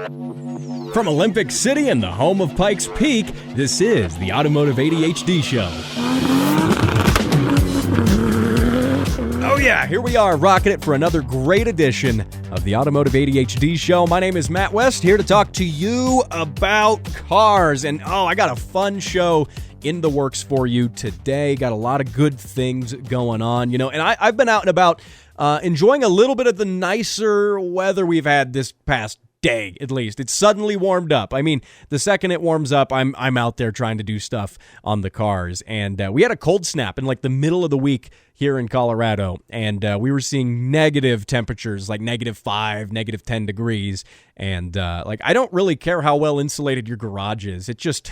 From Olympic City and the home of Pikes Peak, this is the Automotive ADHD Show. Oh yeah, here we are, rocking it for another great edition of the Automotive ADHD Show. My name is Matt West, here to talk to you about cars. And I got a fun show in the works for you today. Got a lot of good things going on, and I've been out and about enjoying a little bit of the nicer weather we've had this past day, at least. It's suddenly warmed up. I mean, the second it warms up, I'm out there trying to do stuff on the cars. And we had a cold snap in like the middle of the week here in Colorado, and we were seeing negative temperatures, like -5, -10 degrees. And I don't really care how well insulated your garage is. It just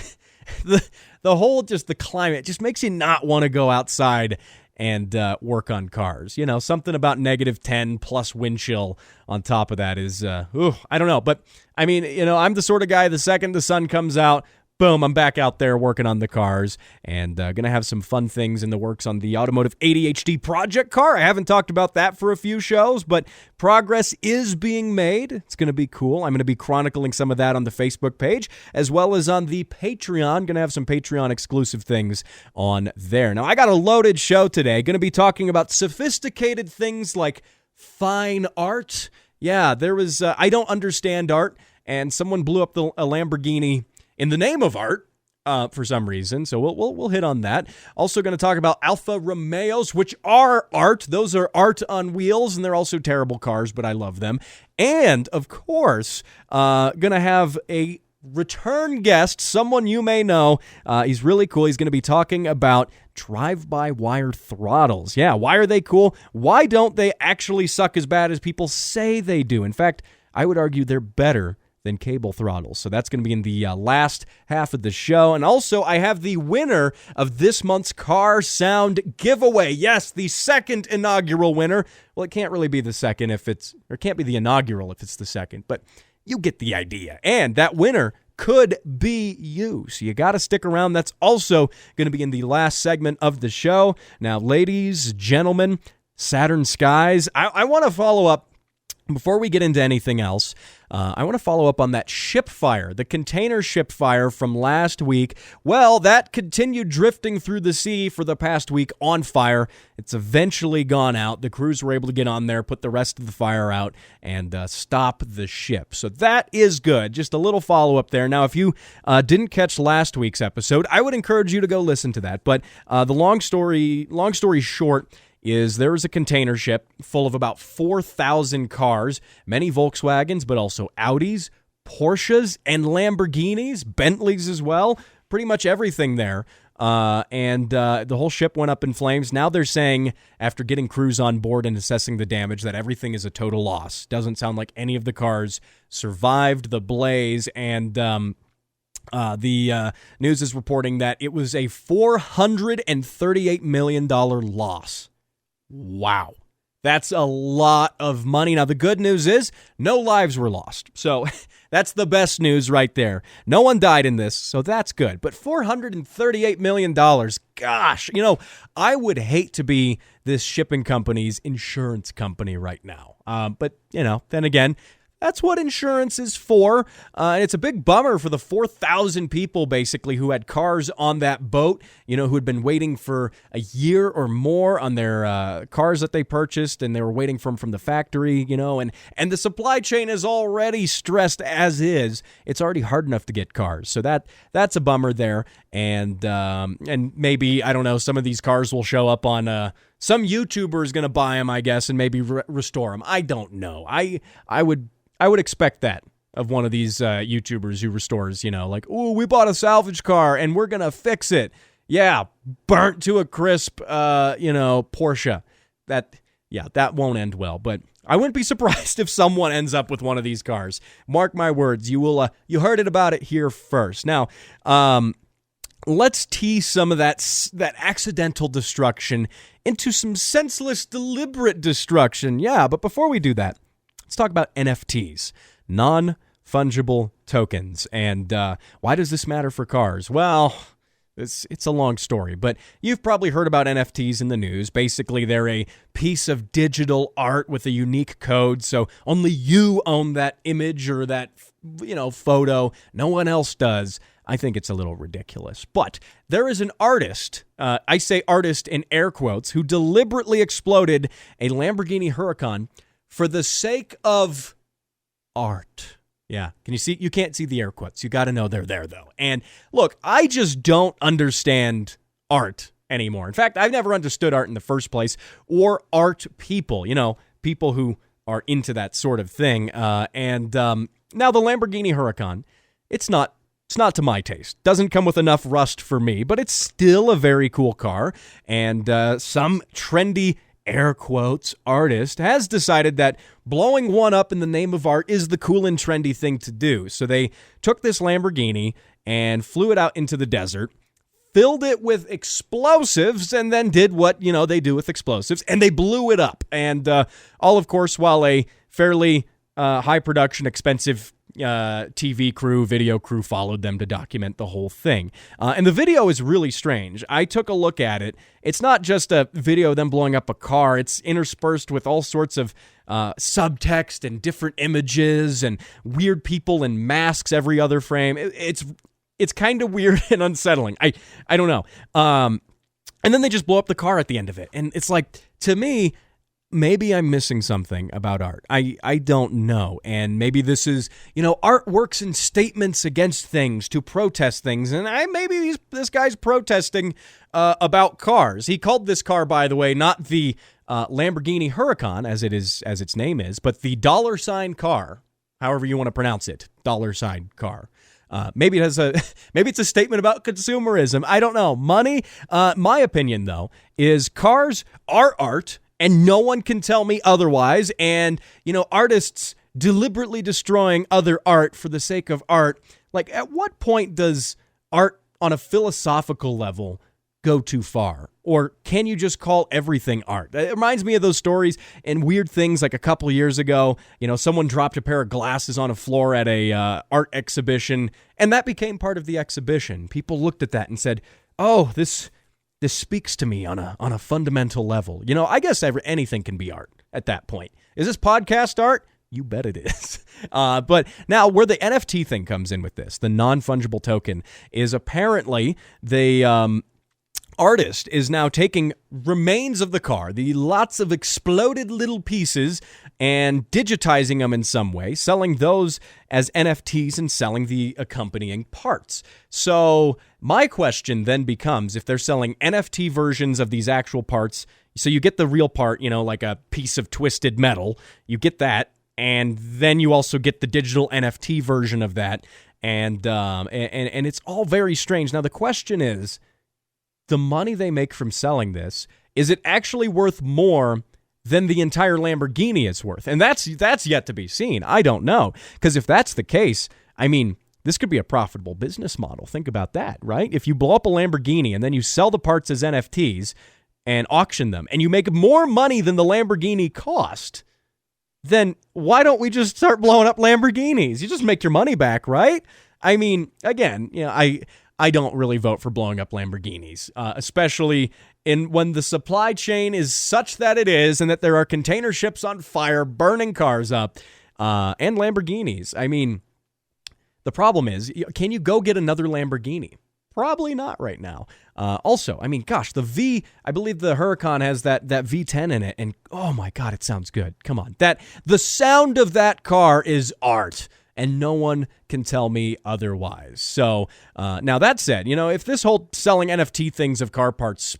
the whole the climate just makes you not want to go outside and work on cars. Something about -10 plus wind chill on top of that is, I don't know. But, I mean, I'm the sort of guy, the second the sun comes out, boom, I'm back out there working on the cars and going to have some fun things in the works on the Automotive ADHD project car. I haven't talked about that for a few shows, but progress is being made. It's going to be cool. I'm going to be chronicling some of that on the Facebook page as well as on the Patreon. Going to have some Patreon exclusive things on there. Now, I got a loaded show today. Going to be talking about sophisticated things like fine art. Yeah, there was, I don't understand art, and someone blew up a Lamborghini in the name of art, for some reason. So we'll hit on that. Also going to talk about Alfa Romeos, which are art. Those are art on wheels, and they're also terrible cars, but I love them. And, of course, going to have a return guest, someone you may know. He's really cool. He's going to be talking about drive-by-wire throttles. Yeah, why are they cool? Why don't they actually suck as bad as people say they do? In fact, I would argue they're better than cable throttles. So that's going to be in the last half of the show. And also, I have the winner of this month's Car Sound giveaway. Yes, the second inaugural winner. Well, it can't really be the second if it's, or it can't be the inaugural if it's the second, but you get the idea. And that winner could be you. So you got to stick around. That's also going to be in the last segment of the show. Now, ladies, gentlemen, Saturn Skies, I want to follow up. Before we get into anything else, I want to follow up on that ship fire, the container ship fire from last week. Well, that continued drifting through the sea for the past week on fire. It's eventually gone out. The crews were able to get on there, put the rest of the fire out, and stop the ship. So that is good. Just a little follow-up there. Now, if you didn't catch last week's episode, I would encourage you to go listen to that. But the long story short is there was a container ship full of about 4,000 cars, many Volkswagens, but also Audis, Porsches, and Lamborghinis, Bentleys as well, pretty much everything there. And the whole ship went up in flames. Now they're saying, after getting crews on board and assessing the damage, that everything is a total loss. Doesn't sound like any of the cars survived the blaze, and the news is reporting that it was a $438 million loss. Wow. That's a lot of money. Now, the good news is no lives were lost. So that's the best news right there. No one died in this, so that's good. But $438 million, gosh, I would hate to be this shipping company's insurance company right now. But, then again, that's what insurance is for. And it's a big bummer for the 4,000 people, basically, who had cars on that boat, who had been waiting for a year or more on their cars that they purchased, and they were waiting from the factory, and the supply chain is already stressed as is. It's already hard enough to get cars. So that's a bummer there. And maybe, I don't know, some of these cars will show up on some YouTuber is going to buy them, I guess, and maybe restore them. I don't know. I would expect that of one of these YouTubers who restores, oh, we bought a salvage car and we're going to fix it. Yeah, burnt to a crisp, Porsche. That won't end well, but I wouldn't be surprised if someone ends up with one of these cars. Mark my words, you heard it about it here first. Now, let's tease some of that accidental destruction into some senseless, deliberate destruction. Yeah, but before we do that, let's talk about NFTs, non-fungible tokens. And why does this matter for cars? Well, It's a long story, but you've probably heard about NFTs in the news. Basically, they're a piece of digital art with a unique code, so only you own that image or that, photo. No one else does. I think it's a little ridiculous. But there is an artist, I say artist in air quotes, who deliberately exploded a Lamborghini Huracan for the sake of art. Yeah, can you see? You can't see the air quotes. You got to know they're there, though. And look, I just don't understand art anymore. In fact, I've never understood art in the first place, or art people, people who are into that sort of thing. And now the Lamborghini Huracan, it's not to my taste. Doesn't come with enough rust for me, but it's still a very cool car. And some trendy air quotes artist has decided that blowing one up in the name of art is the cool and trendy thing to do. So they took this Lamborghini and flew it out into the desert, filled it with explosives, and then did what, they do with explosives, and they blew it up. And all, of course, while a fairly high production, expensive TV crew, video crew followed them to document the whole thing. And the video is really strange. I took a look at it. It's not just a video of them blowing up a car. It's interspersed with all sorts of subtext and different images and weird people in masks every other frame. It's kind of weird and unsettling. I don't know. And then they just blow up the car at the end of it. And it's like, to me, maybe I'm missing something about art. I don't know. And maybe this is, art works in statements against things to protest things. And maybe this guy's protesting about cars. He called this car, by the way, not the Lamborghini Huracan, as its name is, but the $ car, however you want to pronounce it, $ car. Maybe it's a statement about consumerism. I don't know. Money. My opinion, though, is cars are art, and no one can tell me otherwise. And, artists deliberately destroying other art for the sake of art. Like, at what point does art on a philosophical level go too far? Or can you just call everything art? It reminds me of those stories and weird things like a couple years ago. Someone dropped a pair of glasses on a floor at a art exhibition, and that became part of the exhibition. People looked at that and said, oh, this speaks to me on a fundamental level. I guess anything can be art at that point. Is this podcast art? You bet it is. But now where the NFT thing comes in with this, the non-fungible token, is apparently the artist is now taking remains of the car, the lots of exploded little pieces, and digitizing them in some way, selling those as NFTs and selling the accompanying parts. So my question then becomes, if they're selling NFT versions of these actual parts, so you get the real part, like a piece of twisted metal, you get that, and then you also get the digital NFT version of that, and it's all very strange. Now the question is, the money they make from selling this, is it actually worth more than the entire Lamborghini is worth? And that's yet to be seen. I don't know. Because if that's the case, this could be a profitable business model. Think about that, right? If you blow up a Lamborghini and then you sell the parts as NFTs and auction them, and you make more money than the Lamborghini cost, then why don't we just start blowing up Lamborghinis? You just make your money back, right? Again, I don't really vote for blowing up Lamborghinis, especially when the supply chain is such that it is, and that there are container ships on fire burning cars up, and Lamborghinis. The problem is, can you go get another Lamborghini? Probably not right now. Also, the V, I believe the Huracan has that V10 in it, and oh my God, it sounds good. Come on. The sound of that car is art. And no one can tell me otherwise. So now that said, if this whole selling NFT things of car parts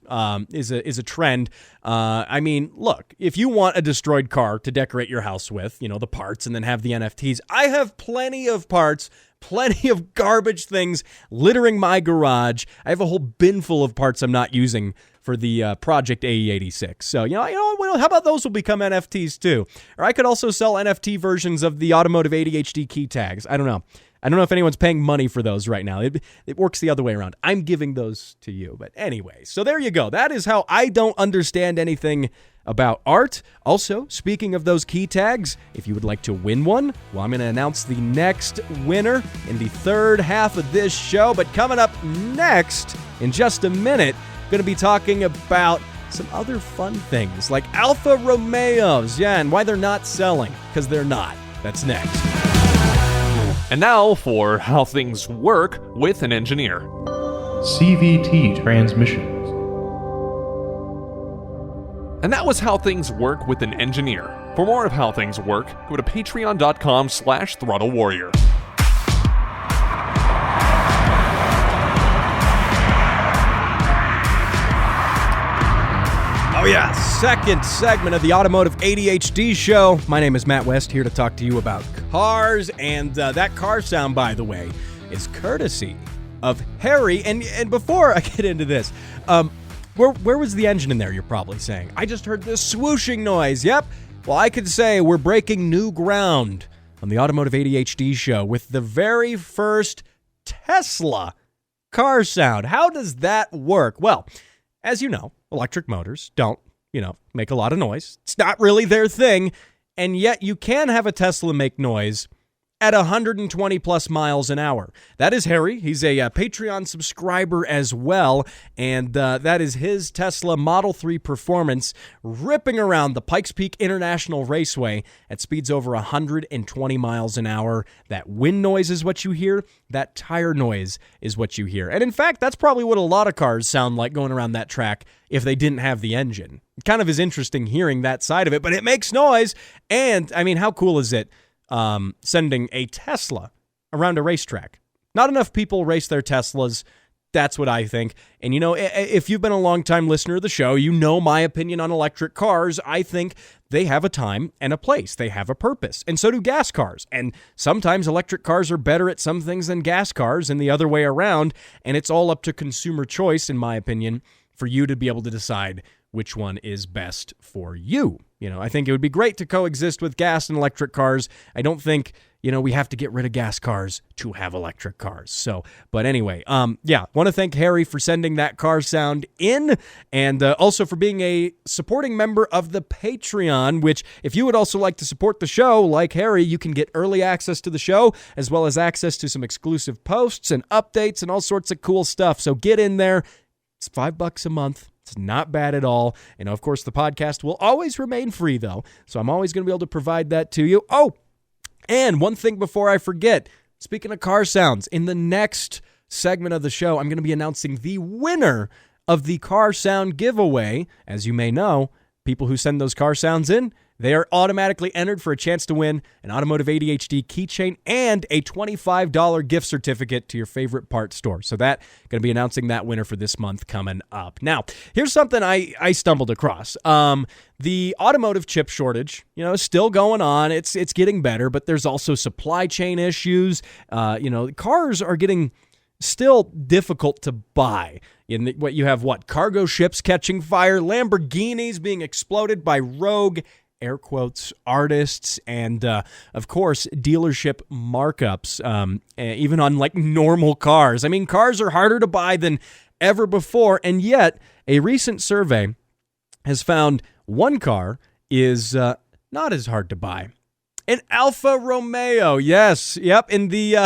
is a trend, look, if you want a destroyed car to decorate your house with, the parts, and then have the NFTs, I have plenty of parts, plenty of garbage things littering my garage. I have a whole bin full of parts I'm not using for the Project AE86. So, how about those will become NFTs too? Or I could also sell NFT versions of the Automotive ADHD key tags. I don't know. I don't know if anyone's paying money for those right now. It works the other way around. I'm giving those to you. But anyway, so there you go. That is how I don't understand anything about art. Also, speaking of those key tags, if you would like to win one, well, I'm going to announce the next winner in the third half of this show. But coming up next, In just a minute, going to be talking about some other fun things like Alfa Romeos, and why they're not selling, because they're not. That's next. And now for how things work with an engineer. CVT transmissions. And that was how things work with an engineer. For more of how things work, go to patreon.com/throttlewarrior. Oh yeah, second segment of the Automotive ADHD show. My name is Matt West, here to talk to you about cars, and that car sound, by the way, is courtesy of Harry. And before I get into this, where was the engine in there, you're probably saying? I just heard this swooshing noise. Yep. Well, I could say we're breaking new ground on the Automotive ADHD show with the very first Tesla car sound. How does that work? Well, as you know, electric motors don't, make a lot of noise. It's not really their thing. And yet you can have a Tesla make noise at 120 plus miles an hour. That is Harry. He's a Patreon subscriber as well. And that is his Tesla Model 3 Performance ripping around the Pikes Peak International Raceway at speeds over 120 miles an hour. That wind noise is what you hear. That tire noise is what you hear. And in fact, that's probably what a lot of cars sound like going around that track if they didn't have the engine. It kind of is interesting hearing that side of it, but it makes noise. And I mean, how cool is it? Sending a Tesla around a racetrack. Not enough people race their Teslas. That's what I think. And if you've been a long-time listener of the show, you know my opinion on electric cars. I think they have a time and a place. They have a purpose. And so do gas cars. And sometimes electric cars are better at some things than gas cars and the other way around. And it's all up to consumer choice, in my opinion, for you to be able to decide which one is best for you. I think it would be great to coexist with gas and electric cars. I don't think, we have to get rid of gas cars to have electric cars. So, but anyway, want to thank Harry for sending that car sound in, and also for being a supporting member of the Patreon, which if you would also like to support the show, like Harry, you can get early access to the show, as well as access to some exclusive posts and updates and all sorts of cool stuff. So get in there. It's $5 a month. It's not bad at all. And of course, the podcast will always remain free, though. So I'm always going to be able to provide that to you. Oh, and one thing before I forget, speaking of car sounds, in the next segment of the show, I'm going to be announcing the winner of the car sound giveaway. As you may know, people who send those car sounds in, they are automatically entered for a chance to win an Automotive ADHD keychain and a $25 gift certificate to your favorite parts store. So that going to be announcing that winner for this month coming up. Now, here's something I stumbled across. The automotive chip shortage, is still going on. It's getting better, but there's also supply chain issues. Cars are getting still difficult to buy. You have cargo ships catching fire, Lamborghinis being exploded by rogue, air quotes, artists, and of course, dealership markups, even on normal cars. I mean, cars are harder to buy than ever before, and yet a recent survey has found one car is not as hard to buy. An Alfa Romeo, yes, yep, in the...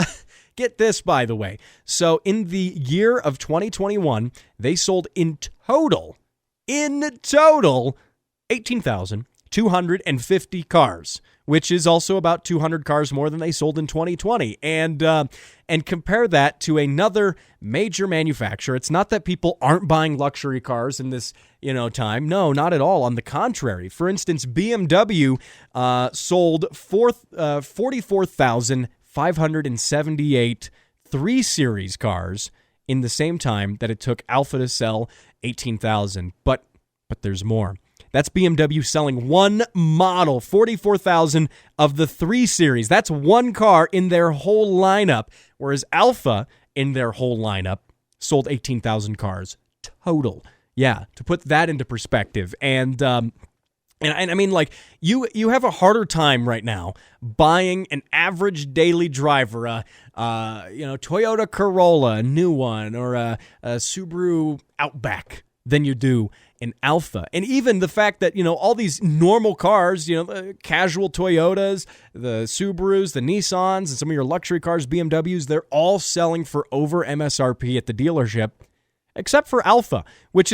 Get this, by the way. So in the year of 2021, they sold in total, 18,250 cars, which is also about 200 cars more than they sold in 2020. And compare that to another major manufacturer. It's not that people aren't buying luxury cars in this, time. No, not at all. On the contrary. For instance, BMW sold 44,578 3 Series cars in the same time that it took Alfa to sell 18,000. But there's more. That's BMW selling one model, 44,000 of the 3 Series. That's one car in their whole lineup, whereas Alfa in their whole lineup sold 18,000 cars total. Yeah, to put that into perspective. And I mean, you have a harder time right now buying an average daily driver, Toyota Corolla, a new one, or a Subaru Outback than you do an Alfa. And even the fact that, all these normal cars, the casual Toyotas, the Subarus, the Nissans, and some of your luxury cars, BMWs, they're all selling for over MSRP at the dealership. except for Alfa, which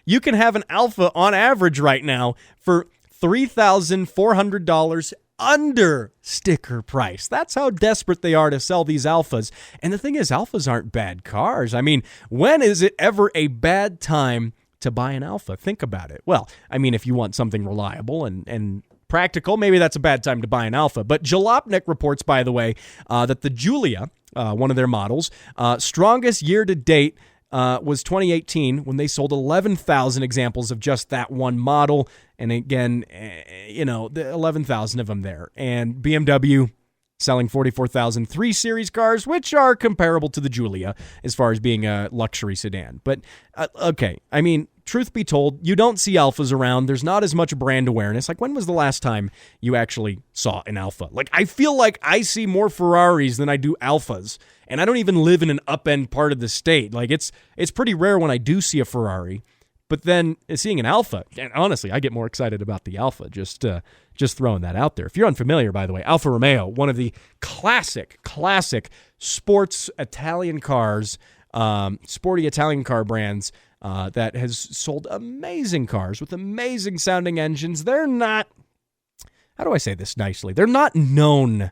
you can have an Alfa on average right now for $3,400 under sticker price. That's how desperate they are to sell these Alfas. And the thing is, Alfas aren't bad cars. I mean, when is it ever a bad time to buy an Alfa? Think about it. Well, I mean, if you want something reliable and practical, maybe that's a bad time to buy an Alfa. But Jalopnik reports, by the way, that the Giulia, one of their models, strongest year to date was 2018 when they sold 11,000 examples of just that one model. And again, the 11,000 of them there. And BMW selling 44,000 3 Series cars, which are comparable to the Giulia as far as being a luxury sedan. But, okay, I mean, truth be told, you don't see Alfas around. There's not as much brand awareness. Like, when was the last time you actually saw an Alfa? Like, I feel like I see more Ferraris than I do Alfas, and I don't even live in an up-end part of the state. Like, it's pretty rare when I do see a Ferrari. But then seeing an Alfa, and honestly, I get more excited about the Alfa, just throwing that out there. If you're unfamiliar, by the way, Alfa Romeo, one of the classic sports Italian cars, sporty Italian car brands that has sold amazing cars with amazing sounding engines. They're not, how do I say this nicely? They're not known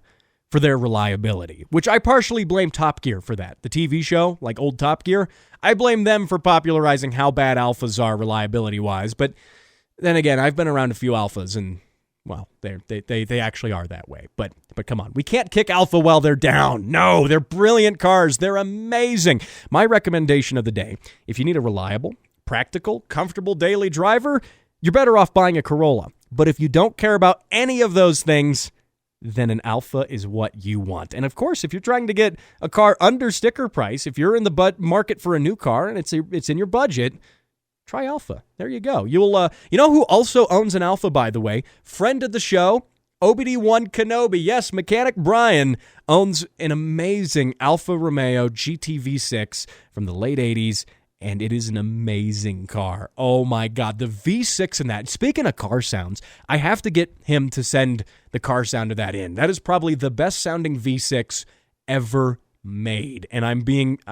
for their reliability, which I partially blame Top Gear for that. The TV show, like old Top Gear, I blame them for popularizing how bad Alfas are reliability-wise. But then again, I've been around a few Alfas, and, well, they actually are that way. But come on, we can't kick Alfa while they're down. No, they're brilliant cars. They're amazing. My recommendation of the day, if you need a reliable, practical, comfortable daily driver, you're better off buying a Corolla. But if you don't care about any of those things, then an Alfa is what you want. And of course, if you're trying to get a car under sticker price, if you're in the market for a new car and it's in your budget, try Alfa. There you go. You'll you know who also owns an Alfa, by the way? Friend of the show, OBD1 Kenobi. Yes, Mechanic Brian owns an amazing Alfa Romeo GT V6 from the late 80s. And it is an amazing car. Oh my God, the V6 in that. Speaking of car sounds, I have to get him to send the car sound of that in. That is probably the best sounding V6 ever made. And I'm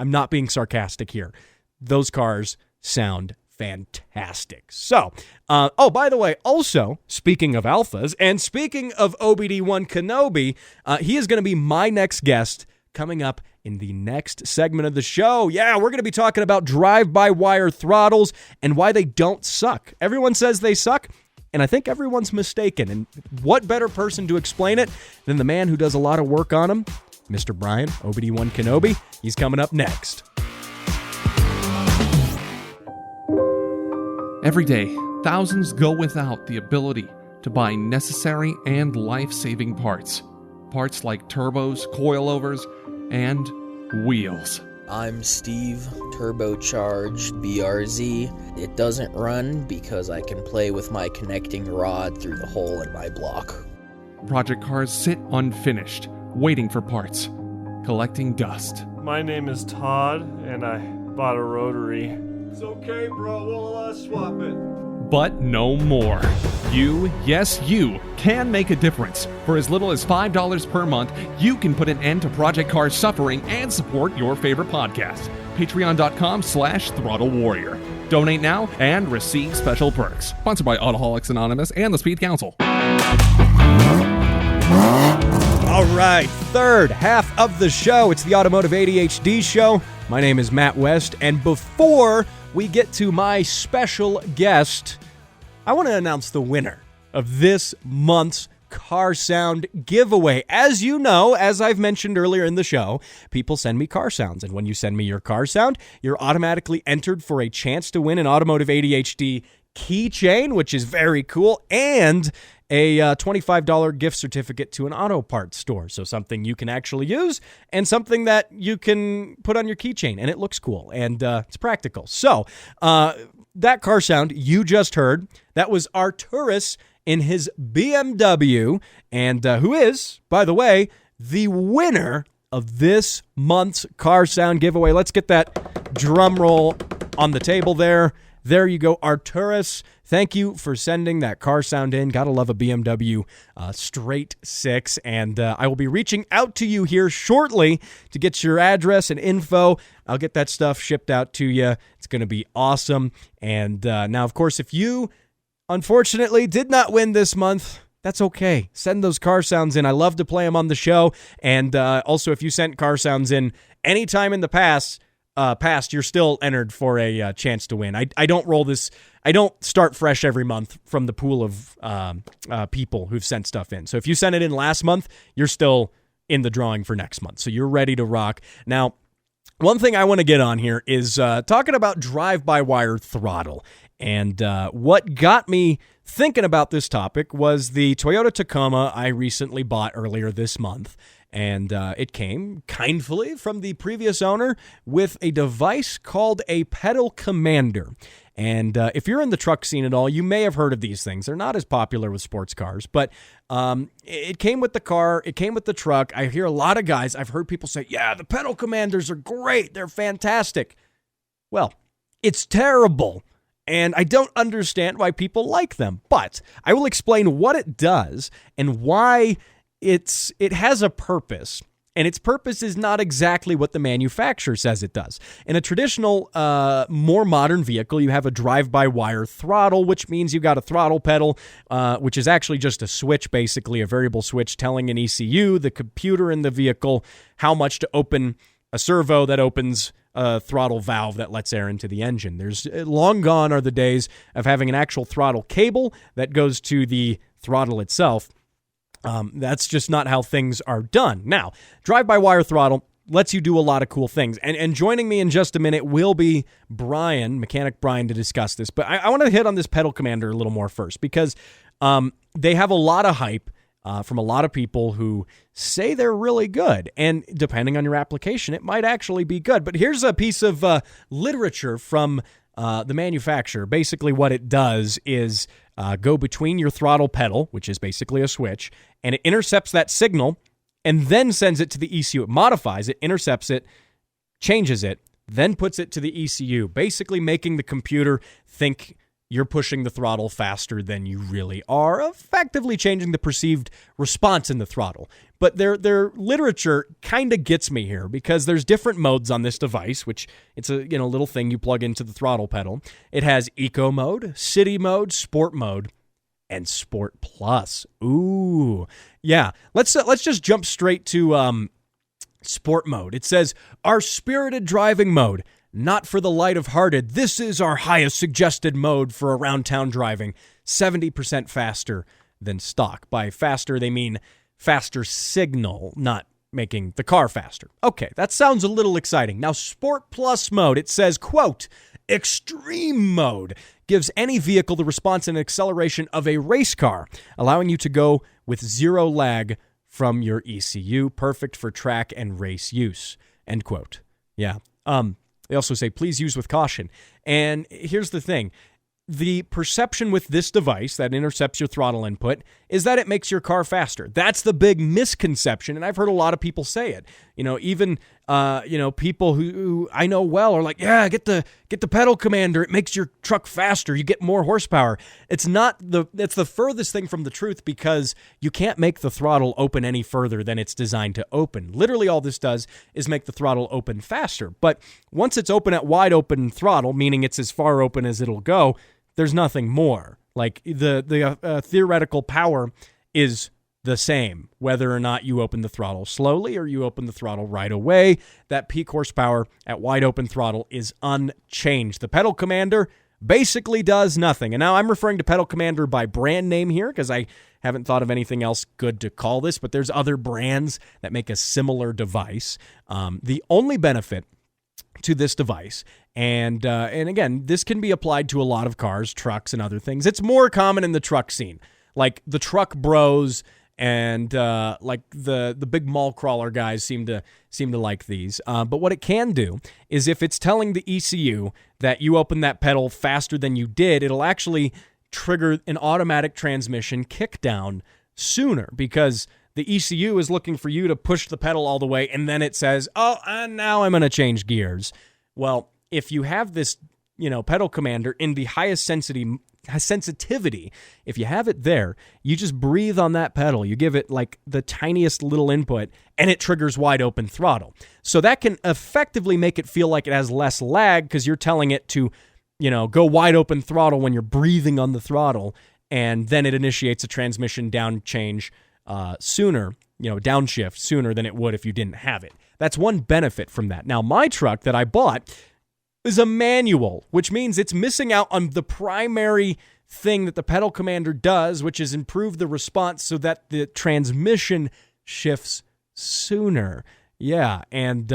not being sarcastic here. Those cars sound fantastic. So, by the way, also, speaking of Alfas, and speaking of OBD1 Kenobi, he is going to be my next guest coming up in the next segment of the show. Yeah, we're going to be talking about drive-by-wire throttles and why they don't suck. Everyone says they suck, and I think everyone's mistaken. And what better person to explain it than the man who does a lot of work on them, Mr. Brian, OBD1 Kenobi. He's coming up next. Every day, thousands go without the ability to buy necessary and life-saving parts. Parts like turbos, coilovers, and wheels. I'm Steve, turbocharged BRZ. It doesn't run because I can play with my connecting rod through the hole in my block. Project cars sit unfinished, waiting for parts, collecting dust. My name is Todd, and I bought a rotary. It's okay, bro. We'll swap it. But no more. You, yes you, can make a difference. For as little as $5 per month, you can put an end to Project Cars suffering and support your favorite podcast. Patreon.com/Throttle Warrior. Donate now and receive special perks. Sponsored by Autoholics Anonymous and the Speed Council. All right, third half of the show. It's the Automotive ADHD show. My name is Matt West, and before we get to my special guest, I want to announce the winner of this month's Car Sound giveaway. As you know, as I've mentioned earlier in the show, people send me car sounds, and when you send me your car sound, you're automatically entered for a chance to win an Automotive ADHD keychain, which is very cool, and a $25 gift certificate to an auto parts store. So something you can actually use and something that you can put on your keychain, and it looks cool, and it's practical. So that car sound you just heard, that was Arturus in his BMW, and who is, by the way, the winner of this month's Car Sound giveaway. Let's get that drum roll on the table there. There you go, Arturus. Thank you for sending that car sound in. Gotta love a BMW straight 6. And I will be reaching out to you here shortly to get your address and info. I'll get that stuff shipped out to you. It's going to be awesome. And now, of course, if you, unfortunately, did not win this month, that's okay. Send those car sounds in. I love to play them on the show. And also, if you sent car sounds in anytime in the past, you're still entered for a chance to win. I don't roll this. I don't start fresh every month from the pool of people who've sent stuff in. So if you sent it in last month, you're still in the drawing for next month. So you're ready to rock. Now, one thing I want to get on here is talking about drive-by-wire throttle. And what got me thinking about this topic was the Toyota Tacoma I recently bought earlier this month. And it came kindly from the previous owner with a device called a pedal commander. And if you're in the truck scene at all, you may have heard of these things. They're not as popular with sports cars, but it came with the car. It came with the truck. I hear a lot of guys, I've heard people say, yeah, the pedal commanders are great. They're fantastic. Well, it's terrible. And I don't understand why people like them, but I will explain what it does and why it has a purpose. And its purpose is not exactly what the manufacturer says it does. In a traditional, more modern vehicle, you have a drive-by-wire throttle, which means you've got a throttle pedal, which is actually just a switch, basically a variable switch telling an ECU, the computer in the vehicle, how much to open a servo that opens a throttle valve that lets air into the engine. There's long gone are the days of having an actual throttle cable that goes to the throttle itself. That's just not how things are done. Now, drive-by-wire throttle lets you do a lot of cool things. And joining me in just a minute will be Brian, Mechanic Brian, to discuss this. But I want to hit on this pedal commander a little more first because they have a lot of hype from a lot of people who say they're really good. And depending on your application, it might actually be good. But here's a piece of literature from the manufacturer. Basically, what it does is go between your throttle pedal, which is basically a switch, and it intercepts that signal and then sends it to the ECU. It modifies it, intercepts it, changes it, then puts it to the ECU, basically making the computer think you're pushing the throttle faster than you really are, effectively changing the perceived response in the throttle. But their literature kind of gets me here because there's different modes on this device, which it's a little thing you plug into the throttle pedal. It has Eco mode, City mode, Sport mode, and Sport Plus. Ooh, yeah. Let's just jump straight to Sport mode. It says our spirited driving mode. Not for the light-of-hearted. This is our highest suggested mode for around-town driving. 70% faster than stock. By faster, they mean faster signal, not making the car faster. Okay, that sounds a little exciting. Now, Sport Plus mode, it says, quote, Extreme mode gives any vehicle the response and acceleration of a race car, allowing you to go with zero lag from your ECU. Perfect for track and race use. End quote. Yeah. They also say, please use with caution. And here's the thing. The perception with this device that intercepts your throttle input is that it makes your car faster. That's the big misconception, and I've heard a lot of people say it. Even people who I know well are like, yeah, get the pedal commander. It makes your truck faster. You get more horsepower. It's the furthest thing from the truth because you can't make the throttle open any further than it's designed to open. Literally, all this does is make the throttle open faster. But once it's open at wide open throttle, meaning it's as far open as it'll go, there's nothing more. Like the theoretical power is the same, whether or not you open the throttle slowly or you open the throttle right away. That peak horsepower at wide open throttle is unchanged. The pedal commander basically does nothing. And now I'm referring to pedal commander by brand name here because I haven't thought of anything else good to call this, but there's other brands that make a similar device. The only benefit to this device, and again, this can be applied to a lot of cars, trucks, and other things. It's more common in the truck scene, like the truck bros and like the big mall crawler guys seem to like these. But what it can do is if it's telling the ECU that you open that pedal faster than you did, it'll actually trigger an automatic transmission kickdown sooner because the ECU is looking for you to push the pedal all the way, and then it says, oh, and now I'm going to change gears. Well, if you have this pedal commander in the highest sensitivity. If you have it there, you just breathe on that pedal. You give it like the tiniest little input, and it triggers wide open throttle. So that can effectively make it feel like it has less lag because you're telling it to, go wide open throttle when you're breathing on the throttle, and then it initiates a transmission down change sooner, downshift sooner than it would if you didn't have it. That's one benefit from that. Now, my truck that I bought is a manual, which means it's missing out on the primary thing that the pedal commander does, which is improve the response so that the transmission shifts sooner. Yeah, and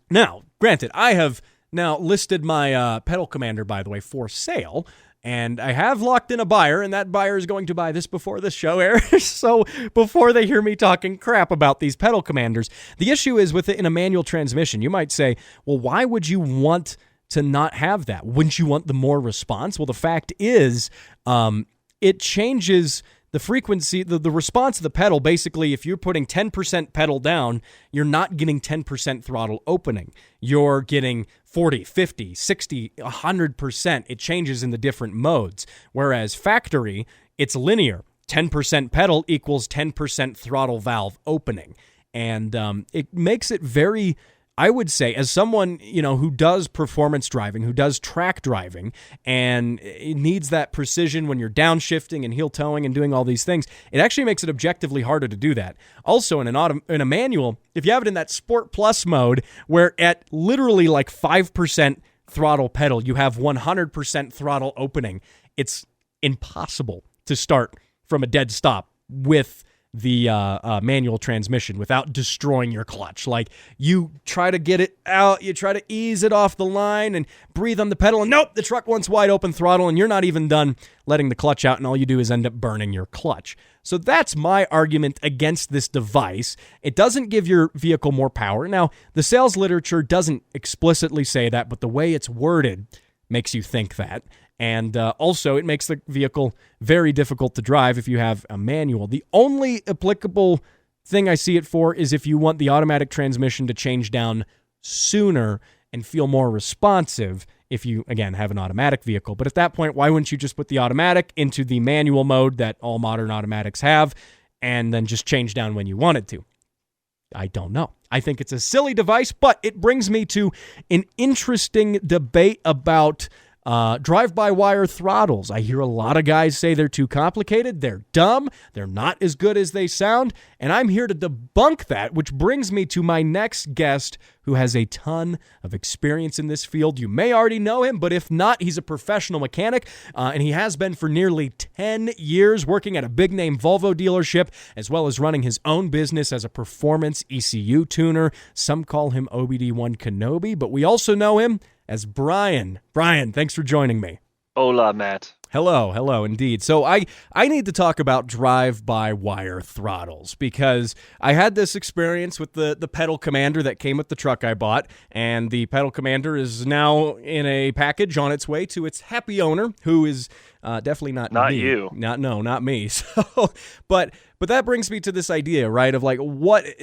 now, granted, I have now listed my pedal commander, by the way, for sale, and I have locked in a buyer, and that buyer is going to buy this before this show airs, so before they hear me talking crap about these pedal commanders. The issue is with it in a manual transmission. You might say, well, why would you want to not have that? Wouldn't you want the more response? Well, the fact is, it changes the frequency, the response of the pedal. Basically, if you're putting 10% pedal down, you're not getting 10% throttle opening. You're getting 40, 50, 60, 100%. It changes in the different modes. Whereas factory, it's linear. 10% pedal equals 10% throttle valve opening. And it makes it very, I would say, as someone, who does performance driving, who does track driving, and it needs that precision when you're downshifting and heel towing and doing all these things, it actually makes it objectively harder to do that. Also, in a manual, if you have it in that Sport Plus mode, where at literally like 5% throttle pedal, you have 100% throttle opening, it's impossible to start from a dead stop with the manual transmission without destroying your clutch. Like, you try to get it out, you try to ease it off the line and breathe on the pedal, and nope, the truck wants wide open throttle, and you're not even done letting the clutch out, and all you do is end up burning your clutch. So that's my argument against this device. It doesn't give your vehicle more power. Now, the sales literature doesn't explicitly say that, but the way it's worded makes you think that. And also, it makes the vehicle very difficult to drive if you have a manual. The only applicable thing I see it for is if you want the automatic transmission to change down sooner and feel more responsive if you, again, have an automatic vehicle. But at that point, why wouldn't you just put the automatic into the manual mode that all modern automatics have and then just change down when you wanted to? I don't know. I think it's a silly device, but it brings me to an interesting debate about drive-by-wire throttles. I hear a lot of guys say they're too complicated, they're dumb, they're not as good as they sound, and I'm here to debunk that, which brings me to my next guest who has a ton of experience in this field. You may already know him, but if not, he's a professional mechanic, and he has been for nearly 10 years working at a big-name Volvo dealership, as well as running his own business as a performance ECU tuner. Some call him OBD1 Kenobi, but we also know him as Brian. Brian, thanks for joining me. Hola, Matt. Hello, indeed. So I need to talk about drive-by-wire throttles because I had this experience with the pedal commander that came with the truck I bought, and the pedal commander is now in a package on its way to its happy owner, who is definitely not me. You. Not me. So, but that brings me to this idea, right, of like,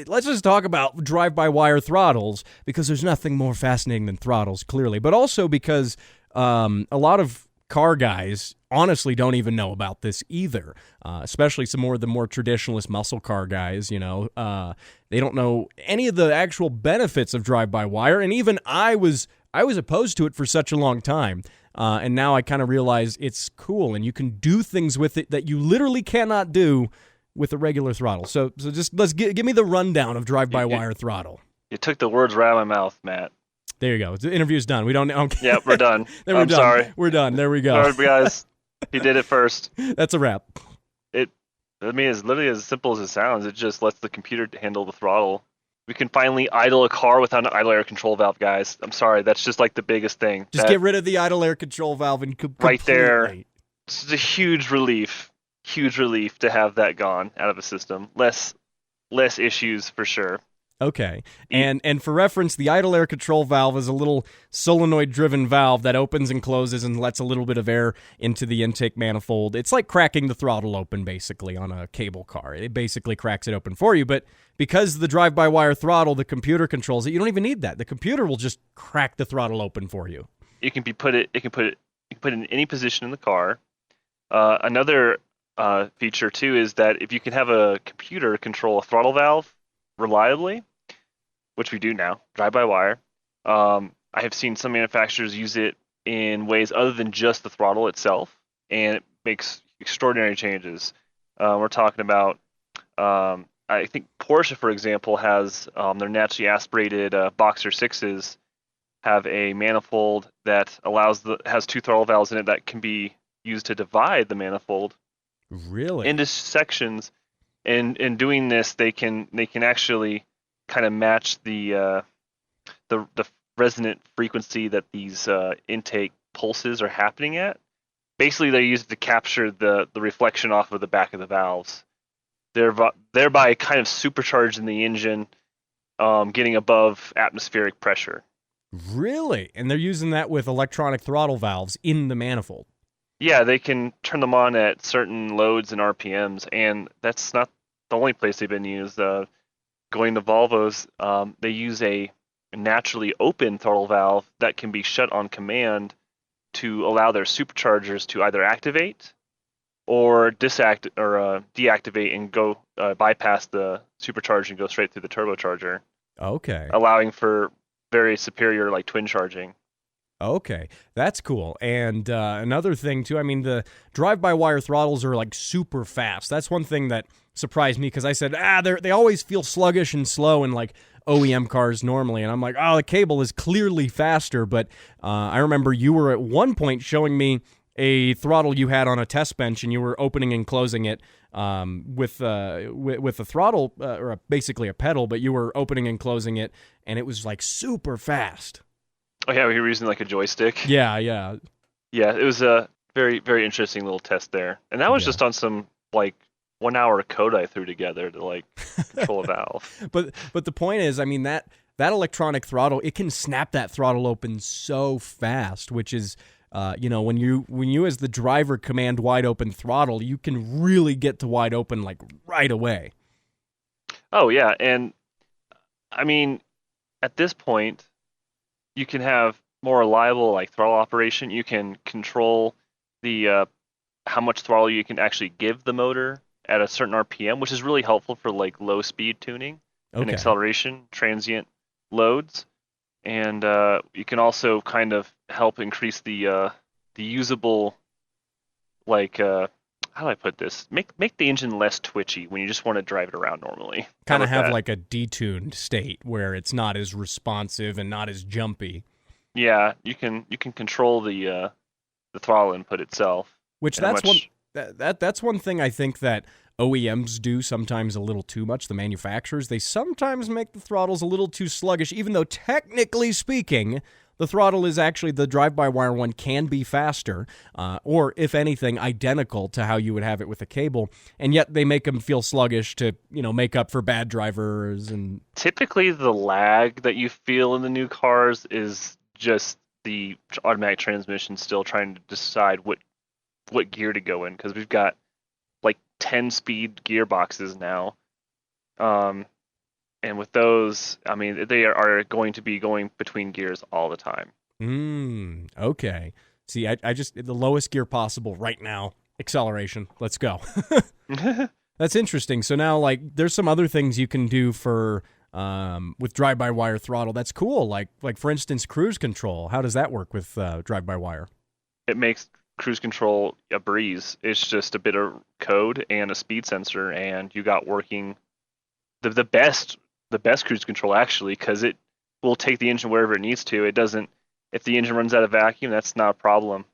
let's just talk about drive-by-wire throttles, because there's nothing more fascinating than throttles, clearly, but also because a lot of car guys honestly don't even know about this either, especially some more of the more traditionalist muscle car guys. They don't know any of the actual benefits of drive-by-wire, and even I was opposed to it for such a long time, and now I kind of realize it's cool, and you can do things with it that you literally cannot do with a regular throttle. So just give me the rundown of drive-by-wire throttle. You took the words right out of my mouth, Matt. There you go. The interview's done. We don't. Okay. Yep, we're done. I'm done. Sorry. We're done. There we go. Sorry, guys. He did it first. That's a wrap. It's literally as simple as it sounds. It just lets the computer handle the throttle. We can finally idle a car without an idle air control valve, guys. I'm sorry. That's just like the biggest thing. Just get rid of the idle air control valve and right there. It's a huge relief. Huge relief to have that gone out of a system. Less issues for sure. Okay. And for reference, the idle air control valve is a little solenoid-driven valve that opens and closes and lets a little bit of air into the intake manifold. It's like cracking the throttle open, basically, on a cable car. It basically cracks it open for you, but because the drive-by-wire throttle, the computer controls it, you don't even need that. The computer will just crack the throttle open for you. it can put it in any position in the car. Another feature too is that if you can have a computer control a throttle valve reliably, which we do now, drive-by-wire. I have seen some manufacturers use it in ways other than just the throttle itself, and it makes extraordinary changes. We're talking about, I think Porsche, for example, has their naturally aspirated Boxer 6s have a manifold that has two throttle valves in it that can be used to divide the manifold into sections. And in doing this, they can actually kind of match the resonant frequency that these intake pulses are happening at. Basically, they use it to capture the reflection off of the back of the valves, thereby kind of supercharging the engine, getting above atmospheric pressure. Really? And they're using that with electronic throttle valves in the manifold? Yeah, they can turn them on at certain loads and RPMs, and that's not the only place they've been used. Going to Volvos, they use a naturally open throttle valve that can be shut on command to allow their superchargers to either activate or deactivate and go bypass the supercharger and go straight through the turbocharger. Okay. Allowing for very superior like twin charging. Okay, that's cool. And another thing, too, I mean, the drive-by-wire throttles are, like, super fast. That's one thing that surprised me, because I said, they always feel sluggish and slow in, like, OEM cars normally. And I'm like, the cable is clearly faster. But I remember you were at one point showing me a throttle you had on a test bench, and you were opening and closing it with a throttle, or basically a pedal, but you were opening and closing it, and it was, like, super fast. Oh yeah, we were using like a joystick. Yeah. Yeah, it was a very, very interesting little test there. And that was just on some like 1 hour code I threw together to like control a valve. But the point is, I mean, that electronic throttle, it can snap that throttle open so fast, which is when you as the driver command wide open throttle, you can really get to wide open like right away. Oh yeah, and I mean, at this point, you can have more reliable like throttle operation. You can control the how much throttle you can actually give the motor at a certain RPM, which is really helpful for like low speed tuning and acceleration transient loads. And you can also kind of help increase the usable, like how do I put this? Make the engine less twitchy when you just want to drive it around normally. Kind of have like a detuned state where it's not as responsive and not as jumpy. Yeah, you can control the throttle input itself. Which that's one thing I think that OEMs do sometimes a little too much. The manufacturers, they sometimes make the throttles a little too sluggish, even though technically speaking, the throttle is actually, the drive-by-wire one can be faster, or if anything, identical to how you would have it with a cable, and yet they make them feel sluggish to, make up for bad drivers. And typically the lag that you feel in the new cars is just the automatic transmission still trying to decide what gear to go in, because we've got like 10-speed gearboxes now. And with those, I mean, they are going to be going between gears all the time. Okay. See, I just, the lowest gear possible right now, acceleration. Let's go. That's interesting. So now, like, there's some other things you can do for, with drive-by-wire throttle. That's cool. Like for instance, cruise control. How does that work with drive-by-wire? It makes cruise control a breeze. It's just a bit of code and a speed sensor, and you got working the best cruise control, actually, because it will take the engine wherever it needs to. It doesn't, if the engine runs out of vacuum, that's not a problem.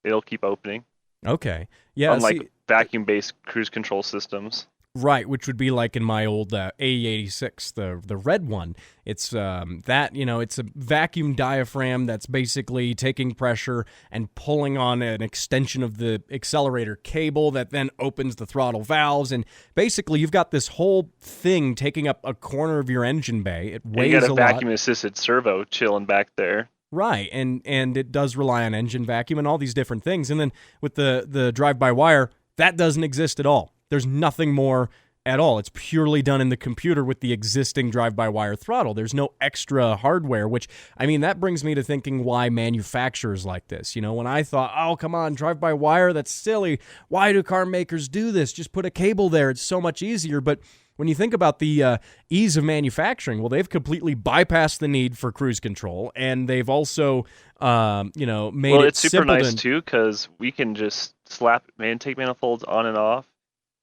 It'll keep opening. Okay. Yeah. Unlike vacuum-based cruise control systems. Right, which would be like in my old AE86, the red one. It's it's a vacuum diaphragm that's basically taking pressure and pulling on an extension of the accelerator cable that then opens the throttle valves. And basically, you've got this whole thing taking up a corner of your engine bay. It weighs a lot. You got a vacuum-assisted servo chilling back there. Right, and it does rely on engine vacuum and all these different things. And then with the drive-by-wire, that doesn't exist at all. There's nothing more at all. It's purely done in the computer with the existing drive-by-wire throttle. There's no extra hardware, which, I mean, that brings me to thinking why manufacturers like this. You know, when I thought, oh, come on, drive-by-wire, that's silly. Why do car makers do this? Just put a cable there. It's so much easier. But when you think about the ease of manufacturing, well, they've completely bypassed the need for cruise control, and they've also, made well, it it's super simple nice too because we can just slap intake manifolds on and off.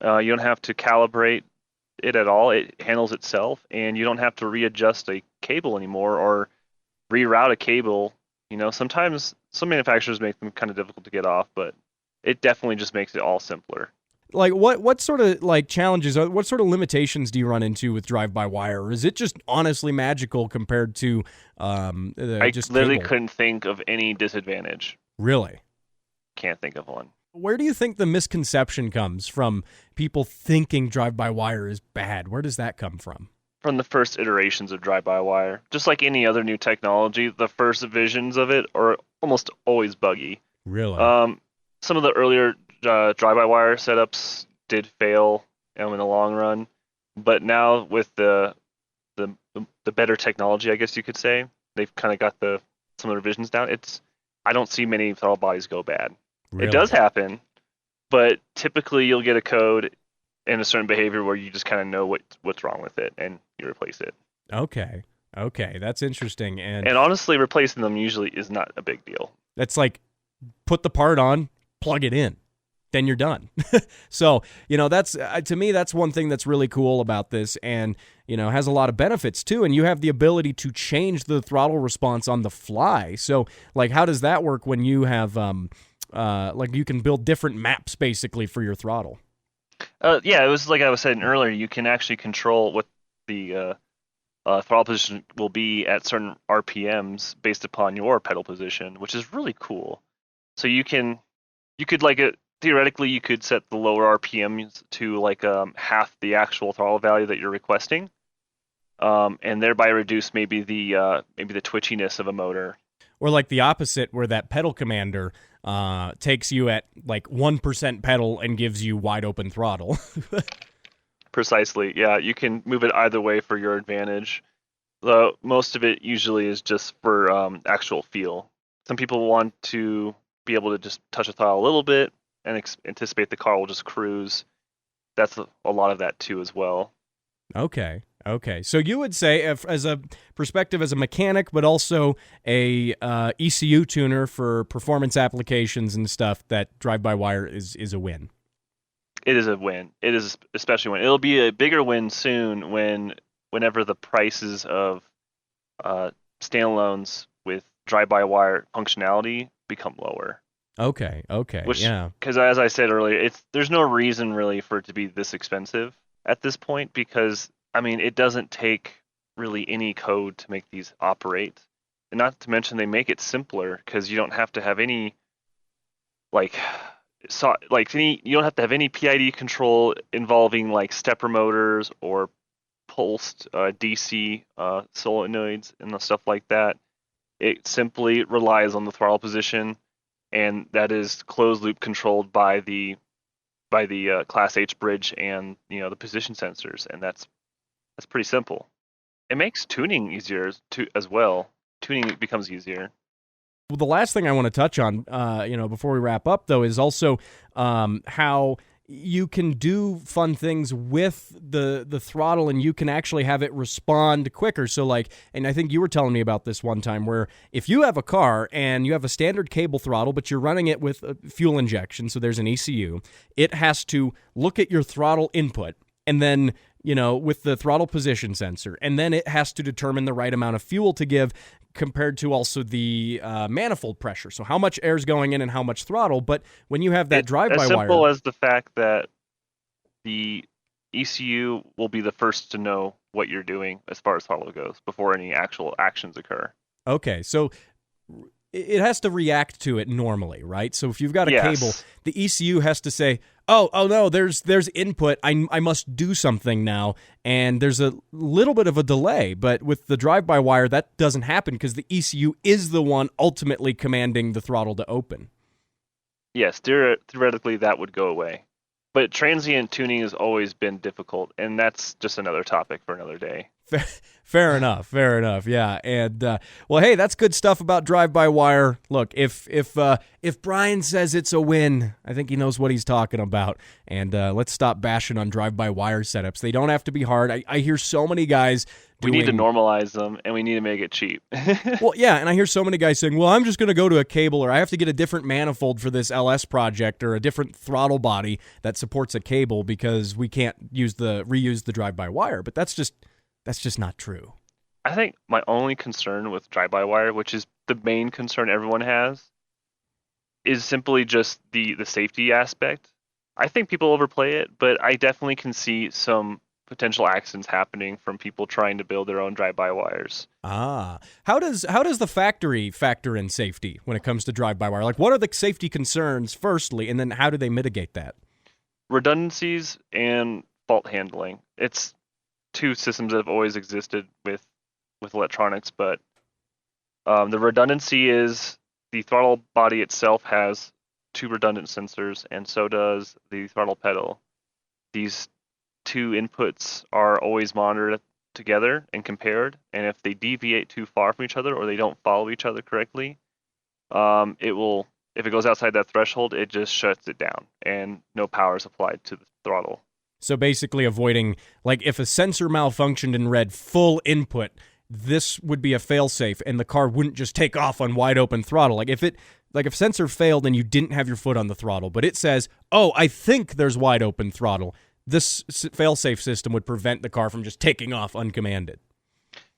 You don't have to calibrate it at all. It handles itself, and you don't have to readjust a cable anymore or reroute a cable. You know, sometimes some manufacturers make them kind of difficult to get off, but it definitely just makes it all simpler. Like, what sort of, like, challenges, what sort of limitations do you run into with drive-by-wire? Or is it just honestly magical compared to I just literally cable? couldn't think of any disadvantage. Really? Can't think of one. Where do you think the misconception comes from people thinking drive-by-wire is bad? Where does that come from? From the first iterations of drive-by-wire. Just like any other new technology, the first visions of it are almost always buggy. Really? Some of the earlier drive-by-wire setups did fail in the long run, but now with the better technology, I guess you could say, they've kind of got some of the revisions down. I don't see many throttle bodies go bad. Really? It does happen, but typically you'll get a code and a certain behavior where you just kind of know what's wrong with it and you replace it. Okay, that's interesting. And honestly, replacing them usually is not a big deal. that's like, put the part on, plug it in, then you're done. So, that's to me, that's one thing that's really cool about this, and has a lot of benefits too. And you have the ability to change the throttle response on the fly. So, like, how does that work when you have like, you can build different maps basically for your throttle? Yeah, it was like I was saying earlier. You can actually control what the throttle position will be at certain RPMs based upon your pedal position, which is really cool. So you could theoretically, you could set the lower RPMs to like half the actual throttle value that you're requesting, and thereby reduce maybe the twitchiness of a motor. Or like the opposite, where that pedal commander takes you at like 1% pedal and gives you wide open throttle. Precisely, yeah. You can move it either way for your advantage. Though most of it usually is just for actual feel. Some people want to be able to just touch the throttle a little bit and anticipate the car will just cruise. That's a lot of that too as well. Okay. So you would say, as a perspective as a mechanic, but also a ECU tuner for performance applications and stuff, that drive-by-wire is a win. It is a win. It is especially when it'll be a bigger win soon whenever the prices of standalones with drive-by-wire functionality become lower. Okay. Yeah. Because as I said earlier, there's no reason really for it to be this expensive at this point, because I mean, it doesn't take really any code to make these operate. And not to mention they make it simpler because you don't have to have any you don't have to have any PID control involving like stepper motors or pulsed DC solenoids and stuff like that. It simply relies on the throttle position, and that is closed loop controlled by the Class H bridge and the position sensors, and that's pretty simple. It makes tuning easier as well. Tuning becomes easier. Well, the last thing I want to touch on, before we wrap up, though, is also how you can do fun things with the throttle, and you can actually have it respond quicker. So, like, and I think you were telling me about this one time, where if you have a car and you have a standard cable throttle, but you're running it with fuel injection, so there's an ECU, it has to look at your throttle input, and then with the throttle position sensor, and then it has to determine the right amount of fuel to give compared to also the manifold pressure. So how much air is going in and how much throttle. But when you have that drive-by-wire... As simple as the fact that the ECU will be the first to know what you're doing as far as throttle goes before any actual actions occur. Okay, so it has to react to it normally, right? So if you've got a cable, the ECU has to say, oh no, there's input, I must do something now, and there's a little bit of a delay. But with the drive-by-wire, that doesn't happen because the ECU is the one ultimately commanding the throttle to open. Yes, theoretically that would go away. But transient tuning has always been difficult, and that's just another topic for another day. Fair enough. Yeah, and well, hey, that's good stuff about drive-by-wire. Look, if Brian says it's a win, I think he knows what he's talking about. And let's stop bashing on drive-by-wire setups. They don't have to be hard. I hear so many guys. We need to normalize them, and we need to make it cheap. Well, yeah, and I hear so many guys saying, well, I'm just going to go to a cable, or I have to get a different manifold for this LS project, or a different throttle body that supports a cable because we can't reuse the drive-by-wire. But that's just not true. I think my only concern with drive-by-wire, which is the main concern everyone has, is simply just the safety aspect. I think people overplay it, but I definitely can see some potential accidents happening from people trying to build their own drive-by-wires. How does the factory factor in safety when it comes to drive-by-wire? Like, what are the safety concerns, firstly, and then how do they mitigate that? Redundancies and fault handling. It's two systems that have always existed with electronics, but the redundancy is the throttle body itself has two redundant sensors, and so does the throttle pedal. These two inputs are always monitored together and compared, and if they deviate too far from each other or they don't follow each other correctly, if it goes outside that threshold, it just shuts it down and no power is applied to the throttle. So basically avoiding, like, if a sensor malfunctioned and read full input, this would be a fail-safe, and the car wouldn't just take off on wide open throttle. Like if sensor failed and you didn't have your foot on the throttle, but it says, oh, I think there's wide open throttle, this fail-safe system would prevent the car from just taking off uncommanded.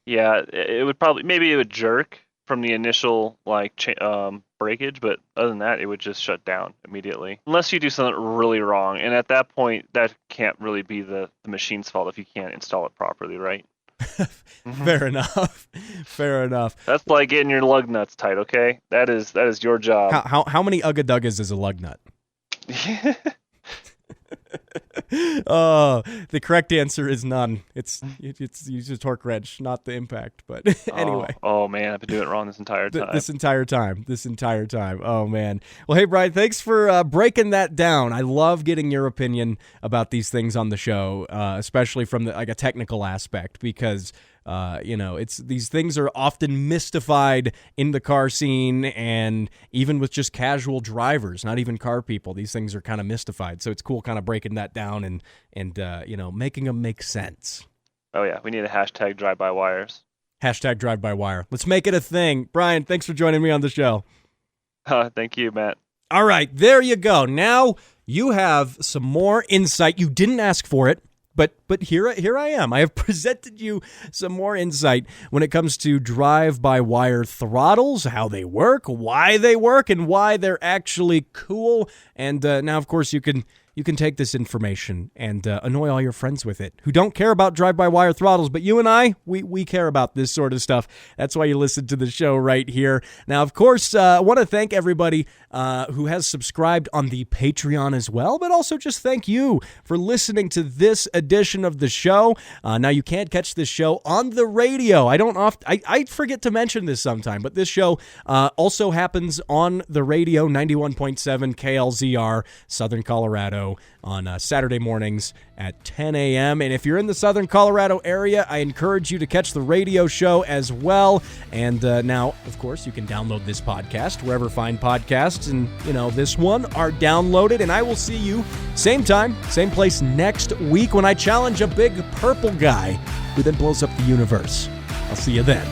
Yeah, it would maybe it would jerk from the initial breakage, but other than that, it would just shut down immediately. Unless you do something really wrong, and at that point, that can't really be the machine's fault if you can't install it properly, right? Fair enough. That's like getting your lug nuts tight, okay? That is your job. How many ugga-duggas is a lug nut? The correct answer is none. It's use a torque wrench, not the impact. But anyway. Oh man, I've been doing it wrong this entire time. This entire time. Oh man. Well, hey Brian, thanks for breaking that down. I love getting your opinion about these things on the show, especially from a technical aspect, because it's these things are often mystified in the car scene, and even with just casual drivers, not even car people, these things are kind of mystified. So it's cool kind of breaking that down and making them make sense. Oh yeah, we need a hashtag drive-by-wires. Hashtag drive-by-wire. Let's make it a thing. Brian, thanks for joining me on the show. Thank you, Matt. All right, there you go. Now you have some more insight. You didn't ask for it. But here I am. I have presented you some more insight when it comes to drive-by-wire throttles, how they work, and why they're actually cool. And now, of course, you can take this information and annoy all your friends with it who don't care about drive-by-wire throttles. But you and I, we care about this sort of stuff. That's why you listen to the show right here. Now, of course, I want to thank everybody who has subscribed on the Patreon as well, but also just thank you for listening to this edition of the show. Now, you can't catch this show on the radio. I forget to mention this sometime, but this show also happens on the radio, 91.7 KLZR, Southern Colorado, on Saturday mornings at 10 a.m. And if you're in the Southern Colorado area, I encourage you to catch the radio show as well. And now, of course, you can download this podcast wherever fine podcasts and, this one are downloaded. And I will see you same time, same place next week when I challenge a big purple guy who then blows up the universe. I'll see you then.